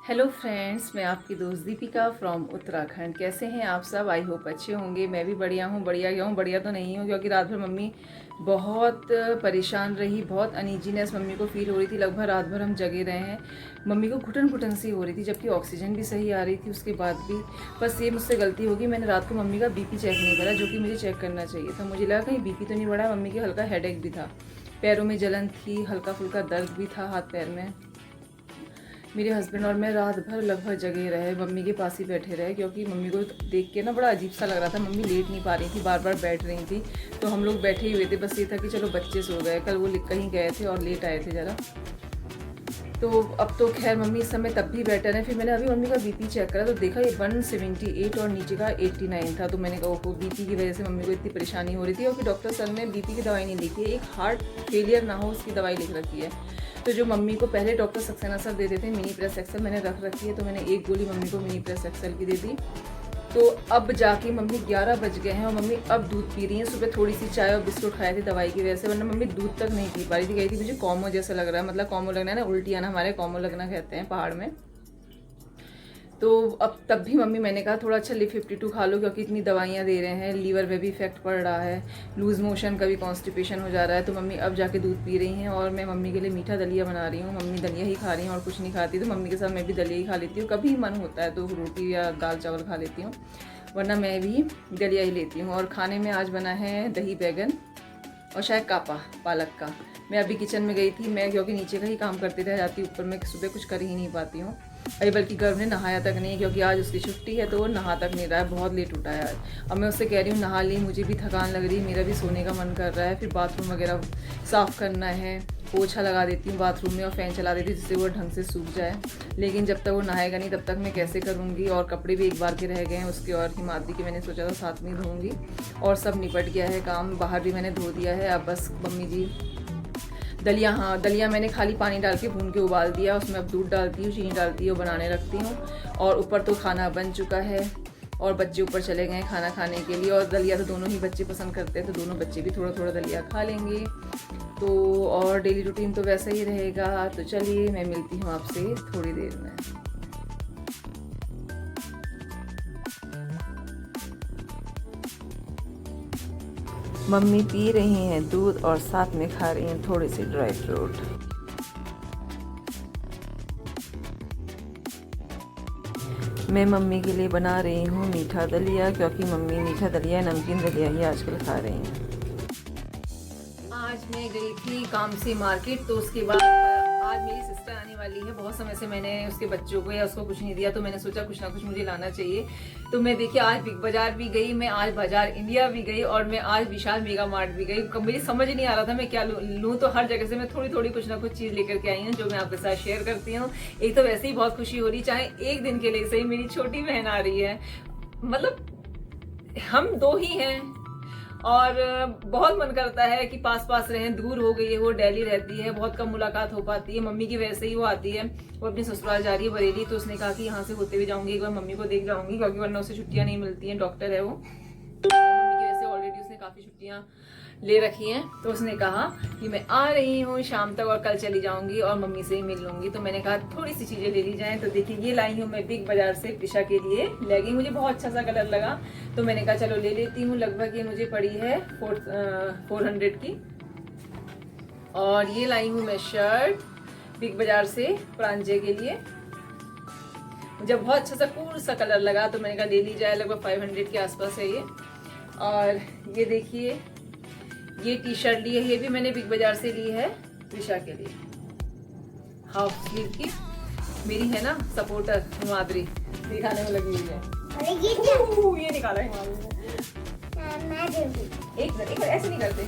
Hello friends, मैं आपकी दोस्त दीपिका फ्रॉम उत्तराखंड। कैसे हैं आप सब? आई होप अच्छे होंगे। मैं भी बढ़िया हूँ। बढ़िया क्यों? बढ़िया तो नहीं हूँ क्योंकि रात भर मम्मी बहुत परेशान रही। बहुत अनईजीनेस मम्मी को फील हो रही थी। लगभग रात भर हम जगे रहे हैं। मम्मी को घुटन घुटन सी हो रही थी, जबकि ऑक्सीजन भी सही आ रही थी उसके बाद भी। बस ये मुझसे गलती होगी, मैंने रात को मम्मी का बीपी चेक नहीं करा, जो कि मुझे चेक करना चाहिए था। मुझे लगा कहीं बीपी तो नहीं बढ़ा। मम्मी के हल्का हेडेक भी था, पैरों में जलन थी, हल्का फुल्का दर्द भी था हाथ पैर में। मेरे हस्बैंड और मैं रात भर लगभग जगे रहे, मम्मी के पास ही बैठे रहे, क्योंकि मम्मी को देख के ना बड़ा अजीब सा लग रहा था। मम्मी लेट नहीं पा रही थी, बार बार बैठ रही थी। तो हम लोग बैठे ही हुए थे। बस ये था कि चलो बच्चे सो गए, कल वो कहीं गए थे और लेट आए थे ज़रा। तो अब तो खैर मम्मी इस समय तब भी बेटर है। फिर मैंने अभी मम्मी का बीपी चेक करा तो देखा ये 178 और नीचे का 89 था। तो मैंने कहा वो बीपी की वजह से मम्मी को इतनी परेशानी हो रही थी। और फिर डॉक्टर सर ने बीपी की दवाई नहीं लिखी है, एक हार्ट फेलियर ना हो उसकी दवाई लिख रखी है। तो जो मम्मी को पहले डॉक्टर सक्सेना सर देते थे मिनी प्रेस एक्सेल, मैंने रख रखी है। तो मैंने एक गोली मम्मी को मिनी प्रेस एक्सेल की दे दी। तो अब जाके मम्मी 11 बज गए हैं और मम्मी अब दूध पी रही हैं। सुबह थोड़ी सी चाय और बिस्कुट खाए थे दवाई की वजह से, वरना मम्मी दूध तक नहीं पी पा रही थी। कही थी मुझे कॉमो जैसा लग रहा है, मतलब कॉमो लगना है ना, उल्टी आना, हमारे कॉमो लगना कहते हैं पहाड़ में। तो अब तब भी मम्मी, मैंने कहा थोड़ा अच्छा लिव 52 खा लो, क्योंकि इतनी दवाइयाँ दे रहे हैं, लीवर पे भी इफेक्ट पड़ रहा है, लूज़ मोशन, कभी कॉन्स्टिपेशन हो जा रहा है। तो मम्मी अब जाके दूध पी रही हैं। और मैं मम्मी के लिए मीठा दलिया बना रही हूँ। मम्मी दलिया ही खा रही हैं और कुछ नहीं खाती। तो मम्मी के साथ मैं भी दलिया ही खा लेती हूँ। कभी मन होता है तो रोटी या दाल चावल खा लेती हूँ, वरना मैं भी दलिया ही लेती हूँ। और खाने में आज बना है दही बैगन और शायद कापा पालक का। मैं अभी किचन में गई थी, मैं क्योंकि नीचे का ही काम करते रह जाती हूँ, ऊपर मैं सुबह कुछ कर ही नहीं पाती हूँ। अरे बल्कि गर्व ने नहाया तक नहीं, क्योंकि आज उसकी छुट्टी है तो वो नहा तक नहीं रहा है, बहुत लेट उठा है आज। अब मैं उससे कह रही हूँ नहा ली, मुझे भी थकान लग रही है, मेरा भी सोने का मन कर रहा है। फिर बाथरूम वगैरह साफ़ करना है, पोछा लगा देती हूँ बाथरूम में और फ़ैन चला देती हूँ जिससे वो ढंग से सूख जाए। लेकिन जब तक वो नहाएगा नहीं तब तक मैं कैसे करूँगी। और कपड़े भी एक बार के रह गए हैं उसके, और हिमाद्री के मैंने सोचा था साथ में धोऊँगी। और सब निपट गया है काम, बाहर भी मैंने धो दिया है। अब बस मम्मी जी दलिया, हाँ दलिया मैंने खाली पानी डाल के भून के उबाल दिया, उसमें अब दूध डालती हूँ, चीनी डालती हूँ, बनाने रखती हूँ। और ऊपर तो खाना बन चुका है और बच्चे ऊपर चले गए खाना खाने के लिए। और दलिया तो दोनों ही बच्चे पसंद करते हैं, तो दोनों बच्चे भी थोड़ा थोड़ा दलिया खा लेंगे। तो और डेली रूटीन तो वैसा ही रहेगा। तो चलिए मैं मिलती हूँ आपसे थोड़ी देर में। मम्मी पी रही हैं दूध और साथ में खा रही हैं थोड़े से ड्राई फ्रूट। मैं मम्मी के लिए बना रही हूँ मीठा दलिया, क्योंकि मम्मी मीठा दलिया नमकीन दलिया ही आजकल खा रही हैं। आज मैं गई थी काम से मार्केट, तो उसके बाद आज मेरी सिस्टर आने वाली है। बहुत समय से मैंने उसके बच्चों को या उसको कुछ नहीं दिया, तो मैंने सोचा कुछ ना कुछ मुझे लाना चाहिए। तो मैं देखिए आज बिग बाजार भी गई, मैं आज बाजार इंडिया भी गई, और मैं आज विशाल मेगा मार्ट भी गई। मुझे समझ नहीं आ रहा था मैं क्या लूँ, तो हर जगह से मैं थोड़ी थोड़ी कुछ ना कुछ चीज़ लेकर के आई हूँ, जो मैं आपके साथ शेयर करती हूँ। एक तो वैसे ही बहुत खुशी हो रही, चाहे एक दिन के लिए सही, मेरी छोटी बहन आ रही है। मतलब हम दो ही हैं और बहुत मन करता है कि पास पास रहें। दूर हो गई है, वो दिल्ली रहती है, बहुत कम मुलाकात हो पाती है। मम्मी की वजह से ही वो आती है, वो अपनी ससुराल जा रही है बरेली। तो उसने कहा कि यहाँ से होते हुए जाऊंगी, एक बार मम्मी को देख जाऊंगी, क्योंकि वरना उसे छुट्टियां नहीं मिलती हैं, डॉक्टर है वो। मम्मी की वजह से ऑलरेडी उसने काफ़ी छुट्टियां ले रखी हैं। तो उसने कहा कि मैं आ रही हूँ शाम तक और कल चली जाऊंगी और मम्मी से ही मिल लूंगी। तो मैंने कहा थोड़ी सी चीज़ें ले ली जाएं। तो देखिए ये लाई हूँ मैं बिग बाजार से दिशा के लिए लेगिंग, मुझे बहुत अच्छा सा कलर लगा, तो मैंने कहा चलो ले लेती हूँ। लगभग ये मुझे पड़ी है 400 की। और ये लाई हूँ मैं शर्ट बिग बाजार से प्रांजय के लिए, मुझे बहुत अच्छा सा कूल सा कलर लगा, तो मैंने कहा ले ली जाए। लगभग 500 के आसपास है ये। और ये देखिए ये टी शर्ट ली है, ये भी मैंने बिग बाजार से ली है दिशा के लिए, हाफ स्लीव की। मेरी है ना सपोर्टर हिमाद्री, दिखाने में लगी हुई है। ये निकाला हिमाद्री ने, एक ऐसे नहीं करते।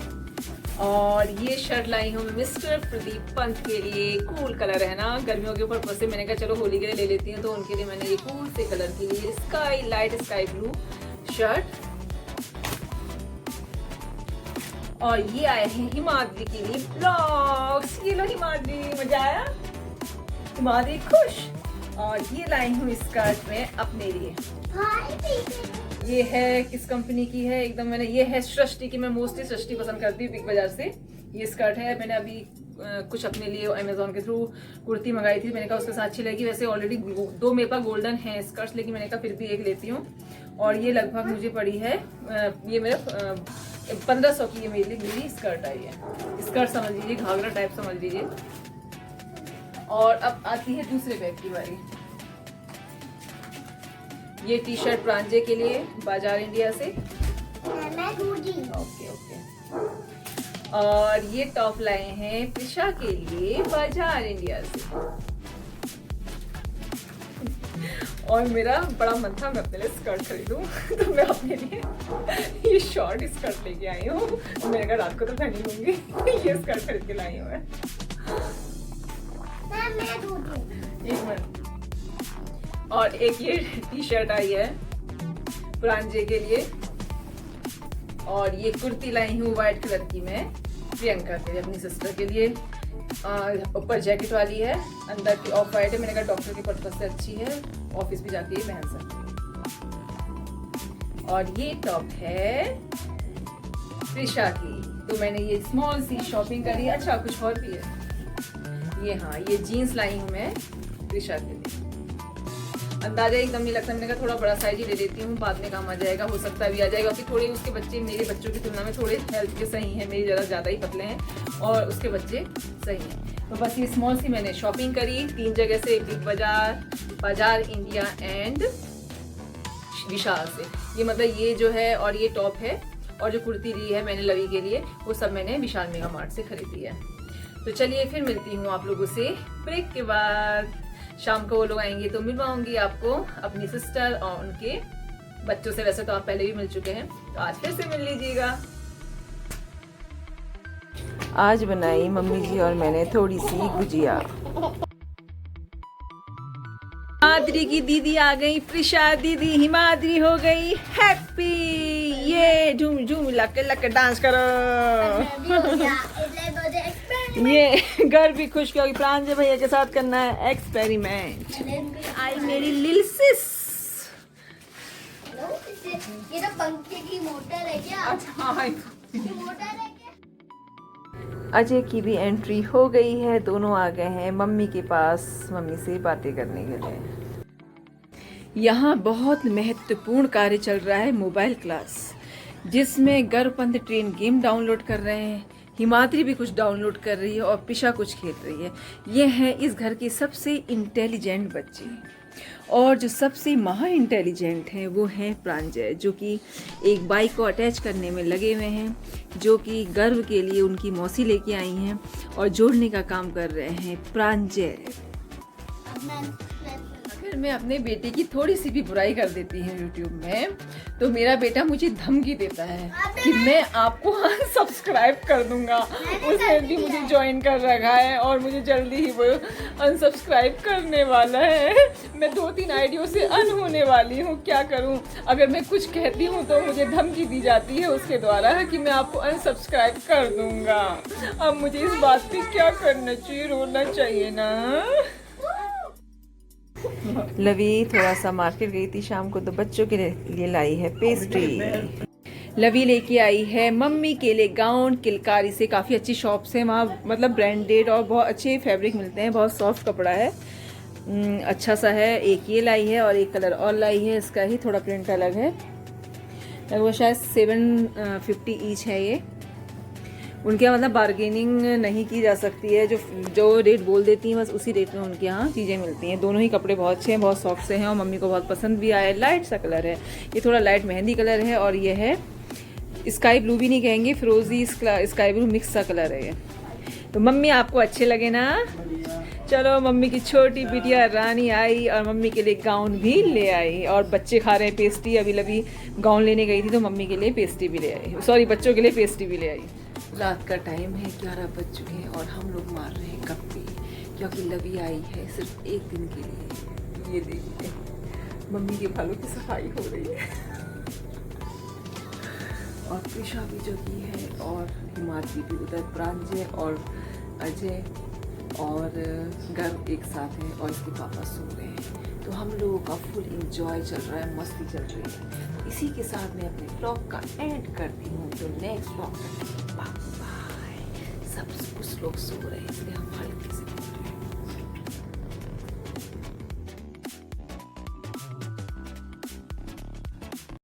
और ये शर्ट लाई हूँ मिस्टर प्रदीप पंत के लिए, कूल कलर है ना, गर्मियों के ऊपर से मैंने कहा चलो होली के लिए ले लेती हूँ, तो उनके लिए मैंने ये कूल से कलर की ली, sky light sky blue shirt. और ये आए हैं हिमाद्री के लिए ब्लॉग्स, ये लो हिमाद्री, मजा आया, हिमाद्री खुश। और ये लाई हूँ स्कर्ट में अपने लिए, ये है किस कंपनी की है एकदम, मैंने ये है सृष्टि की, मैं मोस्टली सृष्टि पसंद करती हूँ बिग बाजार से। ये स्कर्ट है, मैंने अभी कुछ अपने लिए अमेजोन के थ्रू कुर्ती मंगाई थी। मैंने कहा उसके साथ अच्छी लगी। वैसे ऑलरेडी 2 मेरे पास गोल्डन है स्कर्ट्स, लेकिन मैंने कहा फिर भी एक लेती हूँ। और ये लगभग मुझे पड़ी है, ये मेरा 1500 की ये मेरी स्कर्ट आई है। स्कर्ट समझ लीजिए, घाघरा टाइप समझ लीजिए। और अब आती है दूसरे बैग की बारी। ये टी शर्ट प्रांजय के लिए बाजार इंडिया से, ओके ओके। और ये टॉप लाए हैं प्रिशा के लिए बाजार इंडिया से। और मेरा बड़ा मन था मैं अपने लिए स्कर्ट खरीदूं तो मैं अपने लिए ये शॉर्ट स्कर्ट लेके आई हूँ। मैंने कहा रात को तो पहनी लूंगी ये स्कर्ट खरीद के लाई हूँ मैं। एक मिनट। और एक ये टी शर्ट आई है प्रांजय के लिए। और ये कुर्ती लाई हूँ व्हाइट कलर की मैं प्रियंका के लिए, अपनी सिस्टर के लिए। ऊपर जैकेट वाली है, अंदर की ऑफ वाइट है। मैंने कहा डॉक्टर के पर्पज से अच्छी है, ऑफिस भी जाके ये पहन सकती है। और ये टॉप है प्रिशा की, तो मैंने ये स्मॉल सी शॉपिंग करी। अच्छा कुछ और भी है ये, हाँ ये जीन्स लाई हूँ मैं प्रिशा के लिए। अंदाजा एकदम नहीं लगता, मैंने कहा थोड़ा बड़ा साइज ही ले लेती हूँ, बाद में काम आ जाएगा, हो सकता है भी आ जाएगा। क्योंकि थोड़े उसके बच्चे मेरे बच्चों की तुलना में थोड़े हेल्थ के सही हैं, मेरी ज़्यादा ही पतले हैं और उसके बच्चे सही हैं। तो बस ये स्मॉल सी मैंने शॉपिंग करी 3 जगह से, बिग बाजार, बाजार इंडिया एंड विशाल से। ये मतलब ये जो है, और ये टॉप है, और जो कुर्ती ली है मैंने लवी के लिए, वो सब मैंने विशाल मेगा मार्ट से खरीदी है। तो चलिए फिर मिलती हूँ आप लोगों से ब्रेक के बाद। शाम को वो लोग आएंगे तो मिलवाऊंगी आपको अपनी सिस्टर और उनके बच्चों से। वैसे तो आप पहले भी मिल चुके हैं, तो आज फिर से मिल लीजिएगा। आज बनाई मम्मी जी और मैंने थोड़ी सी गुजिया। हिमाद्री की दीदी आ गई, प्रिशा दीदी हिमाद्री हो गई हैप्पी। ये झूम झूम लक डांस करो। ये घर भी खुश क्योंकि प्रांजय भैया के साथ करना है एक्सपेरिमेंट। आई मेरी लिल सिस। ये तो पंखे की मोटर है क्या? अच्छा हाँ मोटर है क्या? अजय की भी एंट्री हो गई है, दोनों आ गए हैं मम्मी के पास, मम्मी से बातें करने के लिए। यहाँ बहुत महत्वपूर्ण कार्य चल रहा है, मोबाइल क्लास, जिसमें गर्भपंथ ट्रेन गेम डाउनलोड कर रहे हैं, हिमाद्री भी कुछ डाउनलोड कर रही है और पिशा कुछ खेल रही है। ये हैं इस घर के सबसे इंटेलिजेंट बच्चे। और जो सबसे महा इंटेलिजेंट हैं वो हैं प्रांजय, जो कि एक बाइक को अटैच करने में लगे हुए हैं, जो कि गर्व के लिए उनकी मौसी लेके आई हैं और जोड़ने का काम कर रहे हैं प्रांजय। अगर मैं अपने बेटे की थोड़ी सी भी बुराई कर देती हूँ यूट्यूब में, तो मेरा बेटा मुझे धमकी देता है कि मैं आपको अनसब्सक्राइब कर दूंगा। उसने भी मुझे ज्वाइन कर रखा है और मुझे जल्दी ही वो अनसब्सक्राइब करने वाला है। मैं 2-3 आईडियों से अन होने वाली हूँ, क्या करूँ? अगर मैं कुछ कहती हूँ तो मुझे धमकी दी जाती है उसके द्वारा कि मैं आपको अनसब्सक्राइब कर दूंगा। अब मुझे इस बात पे क्या करना चाहिए? रोना चाहिए ना। लवी थोड़ा सा मार्केट गई थी शाम को, तो बच्चों के लिए लाई है पेस्ट्री। लवी लेके आई है मम्मी के लिए गाउन किलकारी से। काफ़ी अच्छी शॉप से वहाँ, मतलब ब्रांडेड और बहुत अच्छे फैब्रिक मिलते हैं, बहुत सॉफ्ट कपड़ा है, अच्छा सा है। एक ये लाई है और एक कलर और लाई है, इसका ही थोड़ा प्रिंट अलग है। वो शायद 750 ईच है ये। उनके यहाँ मतलब बार्गेनिंग नहीं की जा सकती है, जो रेट बोल देती हैं बस उसी रेट में उनके यहाँ चीज़ें मिलती हैं। दोनों ही कपड़े बहुत अच्छे हैं, बहुत सॉफ्ट से हैं और मम्मी को बहुत पसंद भी आया। लाइट सा कलर है ये, थोड़ा लाइट मेहंदी कलर है, और ये है स्काई ब्लू भी नहीं कहेंगे, फिरोजी स्काई ब्लू मिक्स सा कलर है ये। तो मम्मी आपको अच्छे लगे ना? चलो मम्मी की छोटी बिटिया रानी आई और मम्मी के लिए गाउन भी ले आई, और बच्चे खा रहे हैं पेस्ट्री। अभी लभी गाउन लेने गई थी तो मम्मी के लिए पेस्ट्री भी ले आई, सॉरी बच्चों के लिए पेस्ट्री भी ले आई। रात का टाइम है, 11 बज चुके हैं और हम लोग मार रहे हैं गप्पे, क्योंकि लवी आई है सिर्फ एक दिन के लिए। ये देखिए मम्मी के बालों की सफाई हो रही है और प्रिशा भी जो की है, और हिमाद्री भी उधर, प्रांजय और अजय और गर्व एक साथ है और इसके पापा सो रहे हैं। तो हम लोगों का फुल इंजॉय चल रहा है, मस्ती चल रही है। इसी के साथ मैं अपने ब्लॉग का एंड करती हूँ। तो नेक्स्ट ब्लॉग बाय। सब कुछ लोग सो रहे हैं इसलिए हम हल्की से